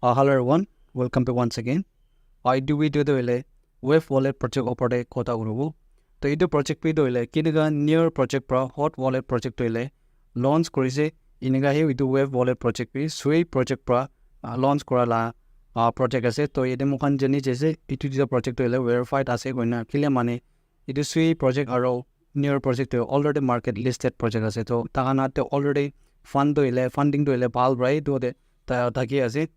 Hello everyone, welcome to once again. IDU video doile Wave Wallet project opore kota gurubu. To idu project pi doile kiniga near project pra hot wallet project doile launch korise iniga he idu Wave Wallet project pi Sui project pra launch korala project ase to yede mukhan jani jese itu disa project doile verified ase koina kile mane idu Sui project aro near project to already market listed project ase to tagana te already funding doile bhal brai do de ta thaki ase.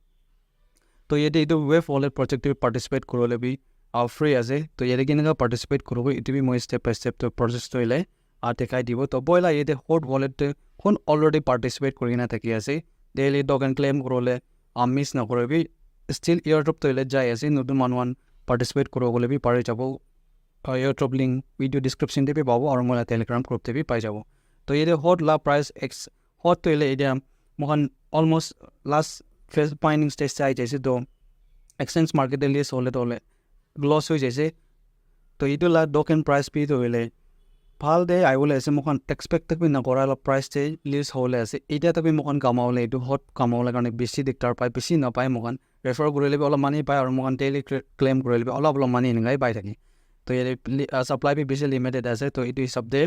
तो ये इधर wave wallet project में participate Karole भी free আছে तो ये কেনেকা participate করব এটি বি মই স্টেপ বাই স্টেপ তো প্রসেস তইলে দেখাই দিব তো বইলা এতে হট ওয়ালেট কোন অলরেডি পার্টিসিপেট করি না থাকি আছে ডেইলি টোকেন ক্লেম করলে মিস না করবি স্টিল এয়ারড্রপ তইলে যাই আছে নতুন মানুয়ান পার্টিসিপেট করব বলে বি পারে যাব এয়ারড্রপ লিংক ভিডিও ডেসক্রিপশন দেবে পাবো আর মোলা টেলিগ্রাম গ্রুপ দেবি পাই যাব তো এতে হট লা প্রাইস এক্স হট তইলে এটা মহান অলমোস্ট লাস্ট ফেজ পাইনিং স্টেজ চাই যাইছে তো एक्सचेंज मार्केट लिए सोले तोले ग्लॉस हो जैसे तो ये ला टोकन प्राइस भी तो होले भाल दे आई बोले ऐसे मुखन एक्सपेक्ट तक भी न करा ला प्राइस चे लिस्ट होले ऐसे इटा तक भी मुखन कमाओले इटू हॉट कमाओले कारण बेसी दिक्कत पाए बेसी न पाए मुखन रेफर करले भी ओला मनी पाए और मुखन डेली क्लेम करले भी ओला मनी नगाई पाए थाकी तो ये सप्लाई भी बेसी लिमिटेड আছে तो इटू सब दे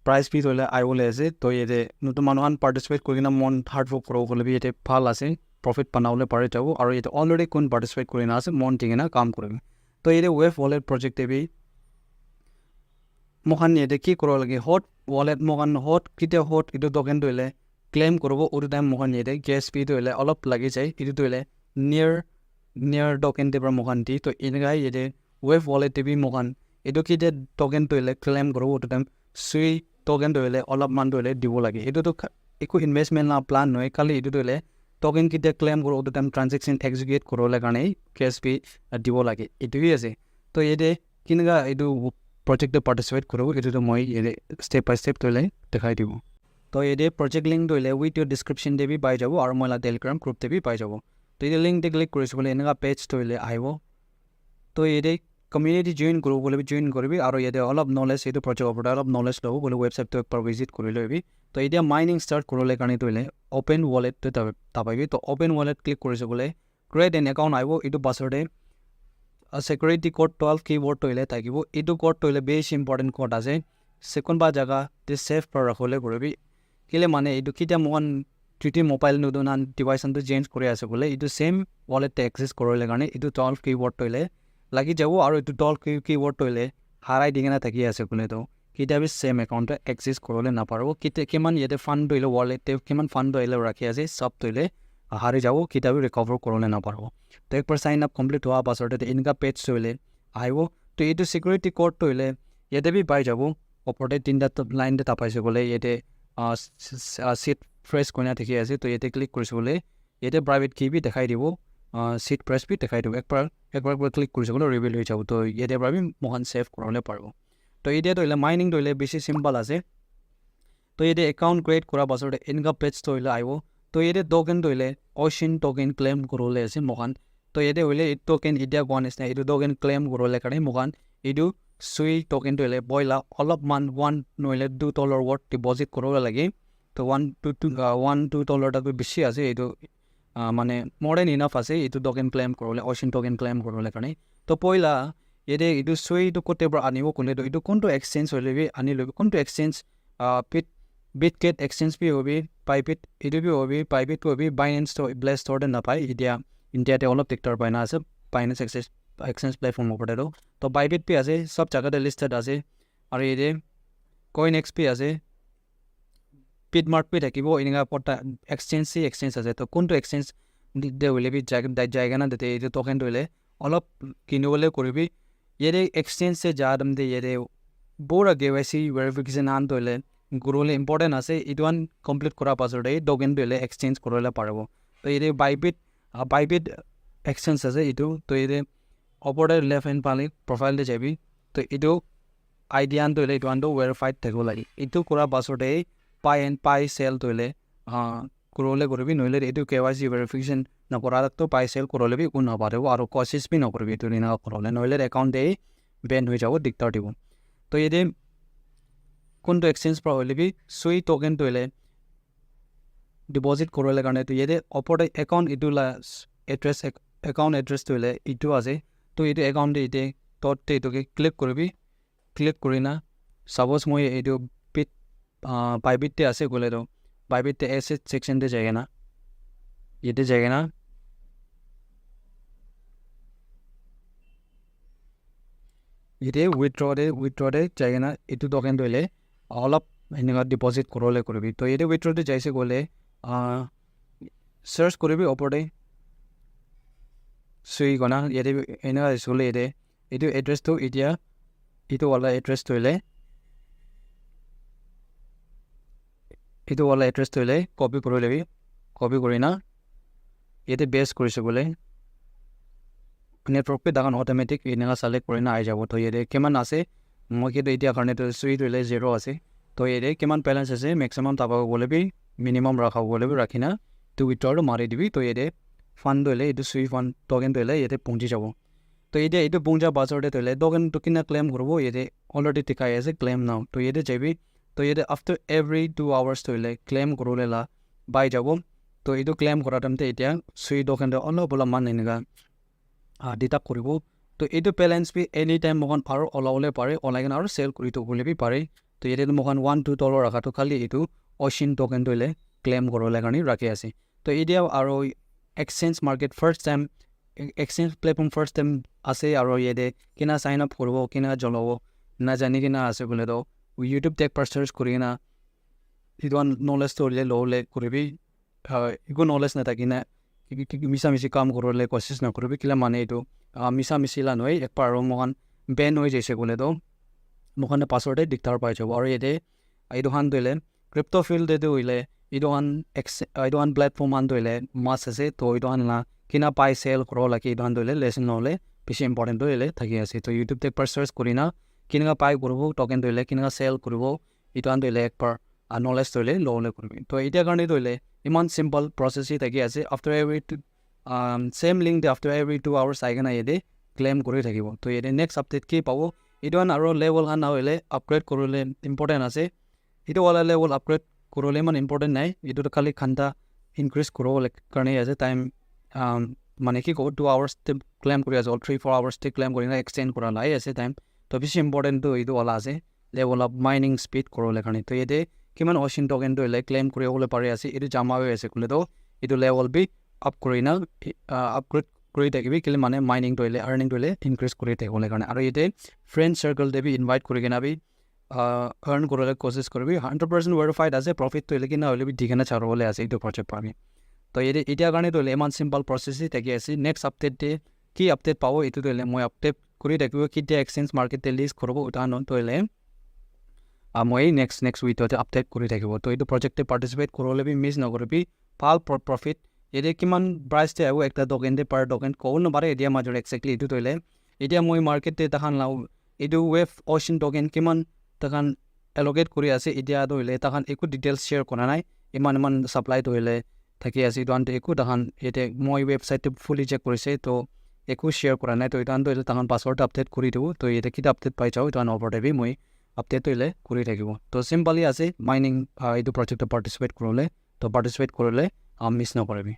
प्राइस भी तोले आई बोले ऐसे तो ये नतुन मानुहान पार्टिसिपेट करिना मन हार्ड वर्क करो बोले भी ये ভাল আছে प्रॉफिट बनावले पारे जाबो और ये ऑलरेडी कोन पार्टिसिपेट करिना আছে मन टिंगना काम करबे तो ये वेव वॉलेट प्रोजेक्ट भी मोहन ये की करो लगे हॉट वॉलेट मोहन हॉट किते हॉट इदो टोकन दोले क्लेम करबो और टाइम मोहन ये गैस फी दोले अलप लागि जाय इदो दोले नियर टोकन देबर मोहन दी तो इनगा ये वेव वॉलेट भी मोहन इदो किते टोकन दोले क्लेम करबो और टाइम सुई टोकन दोले अलप मान दोले दिबो लागे इदो तो एको इन्वेस्टमेंट ना प्लान नय खाली इदो दोले टोकन किते क्लेम करो तो टाइम ट्रांजैक्शन एग्जीक्यूट करले কাৰণে कैश फी দিব লাগে এটুই আছে তো এতে কিনগা এটু প্রজেক্টে পার্টিসিপেট করব এটু তো মই স্টেপ বাই স্টেপ তইলে দেখাই দিব তো এতে প্রজেক্ট লিংক তইলে উইথ ইওর ডেসক্রিপশন দেবি পাই যাব আর মইলা টেলিগ্রাম গ্রুপ দেবি পাই যাব তো এই লিংক তে ক্লিক কৰিছ বলে এনেকা পেজ তইলে আইব তো এতে কমিউনিটি জয়েন করব বলে জয়েন করবি আর এতে অলপ নলেজ এটু প্রজেক্ট ওপর অলপ নলেজ লব বলে ওয়েবসাইট তো একবার ভিজিট কৰি লবি তো এতিয়া মাইনিং স্টাৰ্ট কৰলে কাৰণে তইলে ওপেন ওয়ালেট তে তাপাবি তো ওপেন ওয়ালেট ক্লিক কৰিছ বলে ক্রিয়েট এন অ্যাকাউন্ট আইব এটু পাসওয়ার্ডে সিকিউরিটি কোড 12 কিবোর্ড তইলে থাকিব এটু কোড তইলে বেশ ইম্পর্টেন্ট কোড আছে সেকেন্ড বা জায়গা তে সেভ করে রাখলে করবি কিলে মানে এটু কিটা মন টিটি মোবাইল নতুন ডিভাইস তো চেঞ্জ করে আছে বলে এটু সেম ওয়ালেট তে অ্যাক্সেস করলে কাৰণে এটু 12 কিবোর্ড তইলে লাগি যাব আর এটু 12 কিবোর্ড তইলে হারাই দিগনা থাকি আছে বলে তো কিতাবি সেম অ্যাকাউন্টে অ্যাক্সেস করলে না পারবো কিমান ইয়াতে ফান্ড তইলে ওয়ালেটে কিমান ফান্ড তইলে রাখি আছে সব তইলে হারে যাব কিতাবি রিকভার করলে না পারবো তো একবার সাইন আপ কমপ্লিট হওয়া পাছতে ইনকা পেজ তইলে আইব তো এইটো সিকিউরিটি কোড তইলে ইয়াতে বি পাই যাব ওপৰতে তিনটা লাইন দে তাপাইছে বলে ইয়াতে সিট ফ্ৰেশ কোনা থাকি আছে তো ইয়াতে ক্লিক কৰিছে বলে ইয়াতে প্ৰাইভেট কি বি দেখাই দিব সিট প্ৰেস বি দেখাই দিব একবাৰ ক্লিক কৰিছে বলে রিভিল হৈ যাব তো ইয়াতে পাবি মোহন সেভ করলে পারবো তো এটা তইলে মাইনিং তইলে বেশি সিম্পল আছে তো এটা অ্যাকাউন্ট ক্রিয়েট করা পাছতে ইনকা পেজ তইলে আইব তো এটা টোকেন তইলে ওশিন টোকেন ক্লেম করলে আছে মোহন তো এটা হইলে এই টোকেন ইডিয়া কোন আছে এই টোকেন ক্লেম করলে কাৰণে মোহন ইডু সুই টোকেন তইলে বইলা অলপ মান 1 নইলে 2 ডলার ওয়ার্ড ডিপোজিট করলে লাগে তো 1 2 ডলার টাকা বেশি আছে এইটো মানে মোর দেন ইনাফ আছে এইটো টোকেন ক্লেম করলে ওশিন টোকেন ক্লেম করলে কাৰণে তো পইলা এতে ইটো সুই তো কোটেবৰ আনিব কোনে তো ইটো কোনটো এক্সচেঞ্জ হইলেবি আনি লবি কোনটো এক্সচেঞ্জ বিটগেট এক্সচেঞ্জ বি হবি পাইপিট ইটো বি হবি পাইপিট হবি বাইন্যান্স তো ব্লেস স্টোরে না পাই ইডিয়া ইন্ডিয়াতে অলপ টেক্টর পাই না আছে বাইন্যান্স এক্সচেঞ্জ প্ল্যাটফর্ম ওপরে তো বাইবিট পি আছে সব জায়গাতে লিস্টেড আছে আর এতে কইন এক্সপি আছে পিটমার্ট পি থাকিব ইনগা পটা এক্সচেঞ্জ আছে তো কোনটো এক্সচেঞ্জ দে হইলেবি জায়গা না দিতে এই টোকেন তইলে অলপ কিনিবলে করবি ये एक्सचेंज से जादम दे ये बोरा केवाईसी वेरिफिकेशन आन तोले गुरुले इम्पोर्टेंट আছে ইটোয়ান কমপ্লিট করা পাছতে টোকেন তইলে এক্সচেঞ্জ করলে পারব তো এই বাইবিট এক্সচেঞ্জ আছে ইটো তো এই ওপরে লেফট হ্যান্ড পালি প্রোফাইল দে যাবি তো ইটো আইডি আন তইলে ইটোয়ান তো ভেরিফাইড থাকিব লাগে ইটো করা পাছতে পাই সেল তইলে করলে করবি নইলে এইটো কেওয়াইসি ভেরিফিকেশন না করা তো পাই সেল করলে বি কোন পারব আর কোশিশ বি নকরবি তো না করলে নইলে অ্যাকাউন্ট এ ব্যান হয়ে যাব দিকতার দিব তো এদে কোনটো এক্সচেঞ্জ পৰা হইলে বি সুই টোকেন তইলে ডিপজিট কৰিলে কাৰণে তো ইয়াতে ওপৰতে একাউণ্ট এইটো এড্ৰেছ একাউণ্ট এড্ৰেছটো হ'লে এইটো আছে তো এইটো একাউণ্টে এতিয়া ততে এইটোকে ক্লিক কৰিবি ক্লিক কৰি না সাপোজ মই এইটো পিট প্ৰাইভেটতে আছে গ'লে তো প্ৰাইভেটতে এছেট ছেকশ্যনতে যায়গৈ না ইয়াতে যায়গৈ না এতিয়া উইথড্ৰতে যায়গৈ না এইটো টকেনটো হ'লে অলপ এনেকুৱা ডিপজিট কৰিবলৈ কৰিবি তো ইয়াতে উইথড্ৰতে যাইছে গ'লে চাৰ্চ কৰিবি ওপৰতে চুই গনা ইয়াতে এনেকুৱা চলে ইয়াতে এইটো এড্ৰেছটো এতিয়া এইটো वाला এড্ৰেছটো হ'লে এইটো वाला এড্ৰেছটো হ'লে কপি কৰি ল'বি কপি কৰি না ইয়াতে বেছ কৰিছোঁ বোলে নেটৱৰ্ক পে দাখন অট'মেটিক এনেকুৱা চালেক্ট কৰি না আহি যাব তো ইয়াতে কিমান আছে মই কিন্তু এতিয়া কাৰণেতো চুইটো হ'লে 0 আছে তো ইয়াতে কিমান বেলেঞ্চ আছে মেক্সিমাম তাপাব গ'লে মিনিমাম ৰাখাব গ'লে ৰাখি না তো উইথড্ৰটো মাৰি দিবি তো ইয়াতে ফাণ্ড হ'লে এইটো চুই ফাণ্ড টকেনটো হ'লে ইয়াতে পहुঁচি যাব তো এতিয়া এইটো পहुঁচা পাছতে হ'লে টকেনটো কিনা ক্লেইম কৰিব ইয়াতে অলৰেডি দেখাই আছে ক্লেইম নাও তো ইয়াতে যাবি তো ইয়াতে আফটাৰ এভৰি 2 আৱাৰ্ছ হ'লে ক্লেইম কৰিবলৈ পাই যাব তো এইটো ক্লেইম কৰা টাইমতে এতিয়া চুই টকেনটো অলপমান এনেকুৱা ডিটাক্ট কৰিব তো এইটো বেলেঞ্চ এনি টাইম মোক আৰু ওলাবলৈ পাৰে ওলাই কিনে আৰু চেল কৰি থ'বলৈ পাৰে তো ইয়াতে মোক $1-2 ৰখাটো খালি এইটো অচিন টকেনটো হ'লে ক্লেইম কৰিবলৈ কাৰণে ৰাখি আছে তো এতিয়া আৰু exchange market first time exchange platform first time আছে আৰু ইয়াতে কিনা চাইন আপ কৰিব কিনা জ্বলাব নাজানি কিনা আছে বোলে তো ইউটিউব টেক পাৰ চাৰ্চ কৰি কিনা সেইটো নলেজটো হ'লে ল'লে কৰিবি একো নলেজ নাথাকি না মিছামিছি কাম কৰিবলৈ কোচিছ নকৰিবি কিলা মানে এইটো মিছামিছিলা নহয় একবাৰ আৰু মোখান বেন হৈ যাইছে বোলে তো মোখানে পাছতে দিগদাৰ পাই যাব আৰু ইয়াতে এইটোখান ধৰিলে ক্ৰিপ্ট' ফিল্ডটো হ'লে এইটোখান প্লেটফৰ্ম ধৰিলে মাছ আছে তো এইটোখান কিনা পাই চেল কৰিব লাগে এইটোখান ধৰিলে লেচন নহ'লে বেছি ইম্পৰ্টেণ্ট হ'লে থাকি আছে তো ইউটিউব টেক পাৰ চাৰ্চ কৰি না কেনেকুৱা পাই কৰিব টকেন ধৰিলে কেনেকুৱা চেল কৰিব এইটোখান ধৰিলে একবাৰ নলেজ ধৰিলে ল'লে কৰিবি তো এতিয়া কাৰণে ধৰিলে ইমান চিম্পল প্ৰচেছেই থাকি আছে আফটাৰ এভৰি চেম লিংক আফটাৰ এভৰি 2 আৱাৰ্ছ আহি কিনে ইয়াতে ক্লেইম কৰি থাকিব তো ইয়াতে নেক্সট আপডেট কি পাব এইটোখান আৰু লেভেলখান নহ'লে আপগ্ৰেড কৰিলে ইম্পৰ্টেণ্ট আছে এইটো वाला লেভেল আপগ্ৰেড কৰিলে ইমান ইম্পৰ্টেণ্ট নাই এইটোতো খালি খান্তা ইনক্ৰিজ কৰিব কাৰণে আছে টাইম মানে কি ক'ব 2 আৱাৰ্ছ ক্লেইম কৰি আছে 3-4 আৱাৰ্ছ ক্লেইম কৰি এক্সটেণ্ড কৰা লাই আছে টাইম তো বেছি ইম্পৰ্টেণ্টটো এইটো वाला আছে লেভেল অফ মাইনিং স্পীড কৰিবলৈ কাৰণে তো ইয়াতে কিমান অচিন টকেনটো হ'লে ক্লেইম কৰিবলৈ পাৰে আছে এইটো জমা হৈ আছে ক'লে তো এইটো লেভেল আপ কৰি না আপগ্ৰেড কৰি থাকিবি কেলে মানে মাইনিংটো হ'লে আৰ্নিংটো হ'লে ইনক্ৰিজ কৰি থাকিবলৈ কাৰণে আৰু ইয়াতে ফ্ৰেণ্ড চাৰ্কলতে ইনভাইট কৰি কিনে আৰ্ণ কৰিবলৈ কোচিছ কৰিবি 100% ভেৰিফাইড আছে প্ৰফিটটো হ'লে কিনা হ'লে দি কিনে চাবলৈ আছে এইটো প্ৰজেক্ট পাবি তো এতিয়া কাৰণেতো হ'লে ইমান চিম্পল প্ৰচেছেই থাকি আছে নেক্সট আপডেটে কি আপডেট পাব এইটোতো হ'লে মই আপডেট কৰি থাকিব কেতিয়া এক্সচেঞ্জ মাৰ্কেটে লিষ্ট কৰিব উদাহৰণটো হ'লে মই নেক্সট উইকতে আপডেট কৰি থাকিব তো এইটো প্ৰজেক্টে পাৰ্টিচিপেট কৰিবলৈ মিছ নকৰিবি ভাল প্ৰফিট এতিয়া কিমান প্ৰাইচতে আহিব একটা টকেনতে পাৰ টকেন ক'ব নোৱাৰে এতিয়া মাজত এক্সেক্টলি এইটো থ'লে এতিয়া মই মাৰ্কেটতে তাহান লাওঁ এইটো ৱেভ অচিন টকেন কিমান তাহান এল'কেট কৰি আছে এতিয়া ধৰিলে তাহান একো ডিটেইলছ শ্বেয়াৰ কৰা নাই ইমান ছাপ্লাই ধৰিলে থাকি আছে এইটো আনটো একো তাহান এতিয়া মই ৱেবছাইটটো ফুলি চেক কৰিছে তো একো শ্বেয়াৰ কৰা নাই তো এইটো আনটো তাহান পাছৱৰ্ড আপডেট কৰি দিব তো এতিয়া কিটা আপডেট পাই যাওঁ এইটো আন ওপৰতে মই আপডেট হ'লে কৰি থাকিব তো চিম্পলি আছে মাইনিং এইটো প্ৰজেক্টত পাৰ্টিচিপেট কৰিলে তো পাৰ্টিচিপেট কৰিলে মিছ নকৰিবি